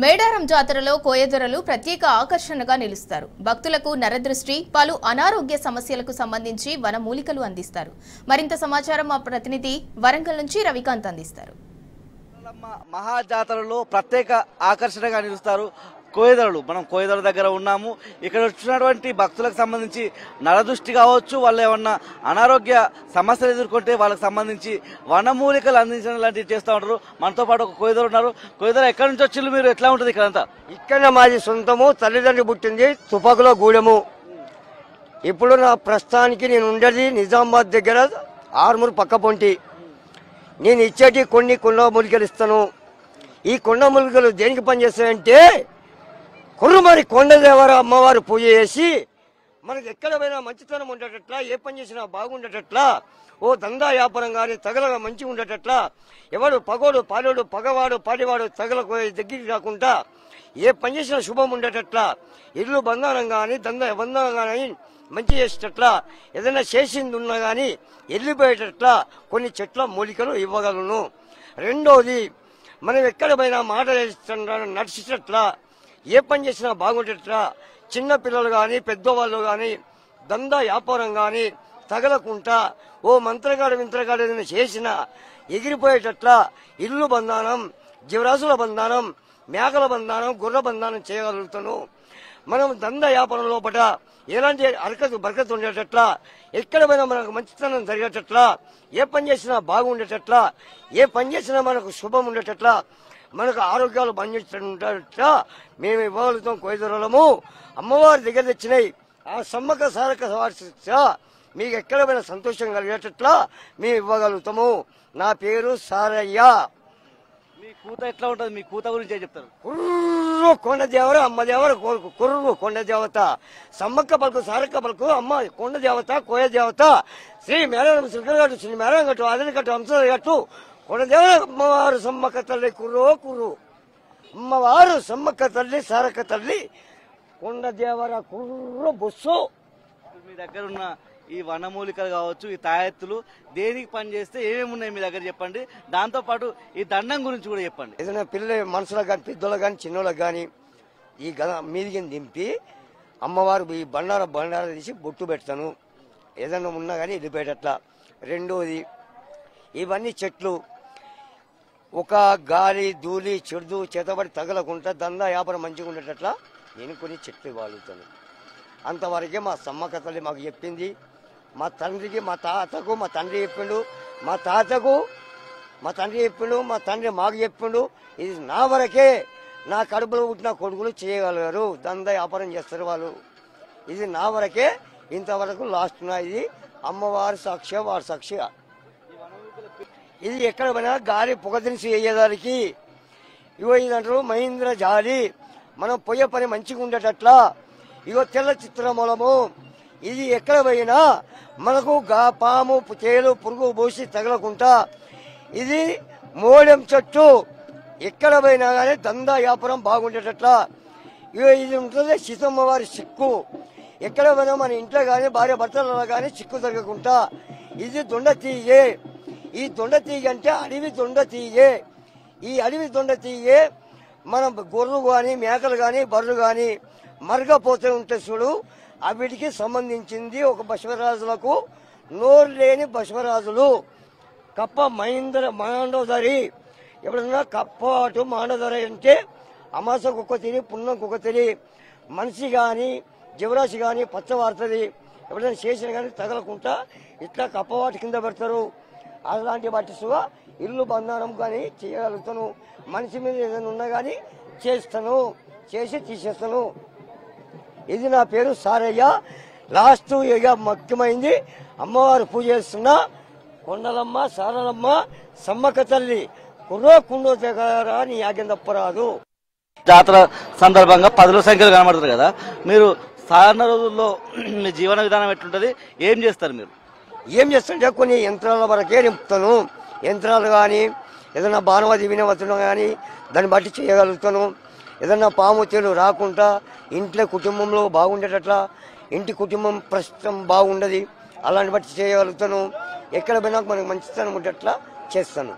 మేడారం జాతరలో కోయదొరలు ప్రత్యేక ఆకర్షణగా నిలుస్తారు. భక్తులకు నరదృష్టి, పలు అనారోగ్య సమస్యలకు సంబంధించి వనమూలికలు అందిస్తారు. మరింత సమాచారం మా ప్రతినిధి వరంగల్ నుంచి రవికాంత్ అందిస్తారు. మహా జాతరలో ప్రత్యేక ఆకర్షణగా నిలుస్తారు కోయదొరలు. మనం కోయదొర దగ్గర ఉన్నాము. ఇక్కడ వచ్చినటువంటి భక్తులకు సంబంధించి నరదృష్టి కావచ్చు, వాళ్ళు ఏమన్నా అనారోగ్య సమస్యలు ఎదుర్కొంటే వాళ్ళకి సంబంధించి వనమూలికలు అందించడం లాంటివి చేస్తూ ఉంటారు. మనతో పాటు ఒక కోయదొర ఉన్నారు. కోయదొర ఎక్కడి నుంచి వచ్చిండ్రు మీరు? ఎట్లా ఉంటుంది ఇక్కడంతా? ఇక్కడ మాది సొంతము, తల్లిదండ్రులు పుట్టింది తుపాకులో గూడెము. ఇప్పుడు నా ప్రస్తుతానికి నేను ఉండేది నిజామాబాద్ దగ్గర ఆర్మూర్ పక్క పొంటి. నేను ఇచ్చేటి కొన్ని కొండ మూలికలు ఇస్తాను. ఈ కొండ మూలికలు దేనికి పనిచేస్తాయంటే కుర్రుమరి కొండదేవర అమ్మవారు పూజ చేసి మనకు ఎక్కడ పోయినా మంచితనం ఉండేటట్లా, ఏ పని చేసినా బాగుండేటట్లా, ఓ దందా వ్యాపారం కానీ తగలగా మంచిగా ఉండేటట్లా, ఎవడు పగోడు పాలోడు పగవాడు పాడివాడు తగల దగ్గరికి రాకుండా ఏ పని చేసినా శుభం ఉండేటట్లా, ఇల్లు బంధానం కానీ దందా బంధానం కానీ మంచి చేసేటట్లా, ఏదైనా చేసింది ఉన్నా కానీ వెళ్ళిపోయేటట్లా కొన్ని చెట్ల మూలికలు ఇవ్వగలను. రెండోది, మనం ఎక్కడ పోయినా మాట నడిచేటట్లా, ఏ పని చేసినా బాగుండేటట్లా, చిన్న పిల్లలు కానీ పెద్దవాళ్ళు కానీ దందా వ్యాపారం కానీ తగలకుండా ఓ మంత్రగాడు వింత్రగాడు ఏదైనా చేసినా ఎగిరిపోయేటట్లా ఇల్లు బంధానం, జీవరాశుల బంధానం, మేకల బంధానం, గుర్ర బంధానం చేయగలుగుతాను. మనం దందా వ్యాపారం లోపల ఎలాంటి అరకతు బరకతు ఉండేటట్లా, ఎక్కడ పోయినా మనకు మంచితనం జరిగేటట్లా, ఏ పని చేసినా బాగుండేటట్లా, ఏ పని చేసినా మనకు శుభం ఉండేటట్లా, మనకు ఆరోగ్యాలు బంధించేటట్లా మేము ఇవ్వగలుగుతాం. కోయదొరలము అమ్మవారి దగ్గర తెచ్చినాయి ఆ సమ్మక సారక మీకు ఎక్కడ పోయినా సంతోషం కలిగేటట్లా మేము ఇవ్వగలుగుతాము. నా పేరు సారయ్య. మీ కూత ఎట్లా ఉంటుంది? మీ కూత గురించి చెప్తారు. కుర్రు కొండ దేవర అమ్మ దేవర కుర్రు కొండ దేవత, సమ్మక్క పలుకు సారక్క పలుకు అమ్మ కొండ దేవత, కోయ దేవత, శ్రీ మేడారం శ్రీకరగట్టు, శ్రీ మేడారం గట్టు, ఆదినగట్టు, హంసగట్టు కొండ దేవర అమ్మవారు సమ్మక్క తల్లి కుర్రో కుర్రు, అమ్మవారు సమ్మక్క తల్లి సారక్క తల్లి కొండ దేవర కుర్రు బొస్సు. మీ దగ్గర ఉన్న ఈ వనమూలికలు కావచ్చు, ఈ తాయెత్తులు దేనికి పని చేస్తే ఏమేమి ఉన్నాయి మీ దగ్గర చెప్పండి. దాంతో పాటు ఈ దండం గురించి కూడా చెప్పండి. ఏదైనా పిల్లల మనుషులకు కానీ పెద్దోళ్ళకి కానీ చిన్నోళ్ళకి కానీ ఈ మీదికి దింపి అమ్మవారు ఈ బండార తీసి బొట్టు పెడతాను, ఏదైనా ఉన్నా కానీ వెళ్ళిపోయేటట్లా. రెండోది, ఇవన్నీ చెట్లు ఒక గాలి ధూళి చెడు చేతబడి తగలకుండా దందా వ్యాపారం మంచిగా ఉండేటట్లా నేను కొన్ని చెట్లు వాడుతాను. అంతవరకే మా సమ్మక్క తల్లి మాకు చెప్పింది. మా తండ్రికి మా తాతకు మా తండ్రి చెప్పిండు, మా తాతకు మా తండ్రి చెప్పిండు, మా తండ్రి మాకు చెప్పిండు. ఇది నా వరకే, నా కడుపులో పుట్టిన కొడుకులు చేయగలరు, దందా వ్యాపారం చేస్తారు వాళ్ళు. ఇది నా వరకే, ఇంతవరకు లాస్ట్ నా. ఇది అమ్మవారి సాక్షి, వారి సాక్షిగా. ఇది ఎక్కడ పోయినా గాలి పొగ దినుసు వేయడానికి ఇగో ఇదంటారు మహేంద్ర జాలి. మనం పోయే పని మంచిగా ఉండేటట్లా ఇగో తెల్ల చిత్రమూలము. ఇది ఎక్కడ పోయినా మనకు పాము తేలు పురుగు పోసి తగలకుండా ఇది మోడెం చెట్టు. ఎక్కడ పోయినా కానీ దందా వ్యాపారం బాగుండేటట్లా ఇగో ఇది ఉంటుంది సీతమ్మ వారి సిక్కు. ఎక్కడ పోయినా మన ఇంట్లో కానీ భార్య భర్తలలో కానీ చిక్కు జరగకుండా ఇది దొండ తీగే. ఈ దొండ తీగ అంటే అడవి దొండ తీగే. ఈ అడవి దొండ తీగే మనం గొర్రెలు కానీ మేకలు కానీ బర్రెలు కానీ మరగపోతే ఉంటే చూడు, వీటికి సంబంధించింది. ఒక బసవరాజులకు నోరు లేని బసవరాజులు కప్ప మాండోదరి. ఎప్పుడన్నా కప్ప అటు మాండోదరి అంటే అమాస కుక్క తిని పున్నం కుక్క తిని మనిషి కానీ జీవరాశి కానీ పచ్చవారుతుంది. ఎప్పుడైనా చేసిన కానీ తగలకుండా ఇట్లా కప్పవాటి కింద పెడతారు. అలాంటి బట్టిసుగా ఇల్లు బంధానం కానీ చేయగలుగుతాను. మనిషి మీద ఏదైనా ఉన్నా కానీ చేస్తాను, చేసి తీసేస్తాను. ఇది నా పేరు సారయ్య. లాస్ట్ ఇక ముఖ్యమైంది అమ్మవారు పూజ చేస్తున్న కొండలమ్మ సారలమ్మ సమ్మక్క తల్లి కుర్రో కుండో దగ్గర నీ ఆజ్ఞ తప్పరాదు. జాతర సందర్భంగా పదుల సంఖ్యలో కనబడుతుంది కదా, మీరు సాధారణ రోజుల్లో మీ జీవన విధానం ఎట్లుంటుంది? ఏం చేస్తారు మీరు? ఏం చేస్తుంటే కొన్ని యంత్రాల వరకే నింపుతాను. యంత్రాలు కానీ ఏదైనా బాణవతి వినవతులు కానీ దాన్ని బట్టి చేయగలుగుతాను. ఏదన్నా పాము తేలు రాకుండా ఇంట్లో కుటుంబంలో బాగుండేటట్లా, ఇంటి కుటుంబం ప్రస్తుతం బాగుండదు, అలాంటి బట్టి చేయగలుగుతాను. ఎక్కడ పోయినా మనకు మంచితనం ఉండేట్లా చేస్తాను.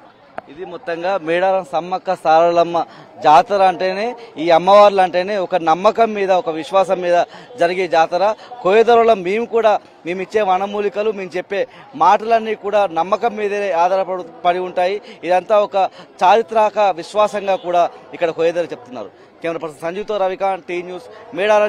ఇది మొత్తంగా మేడారం సమ్మక్క సారలమ్మ జాతర అంటేనే ఈ అమ్మవార్లు అంటేనే ఒక నమ్మకం మీద ఒక విశ్వాసం మీద జరిగే జాతర. కోయదొరలో మేము ఇచ్చే వనమూలికలు మేము చెప్పే మాటలన్నీ కూడా నమ్మకం మీదే ఆధారపడి ఉంటాయి. ఇదంతా ఒక చారిత్రక విశ్వాసంగా కూడా ఇక్కడ కోయదొర చెప్తున్నారు. కెమెరా పర్సన్ సంజీవ్తో రవికాంత్, టీ న్యూస్, మేడారం.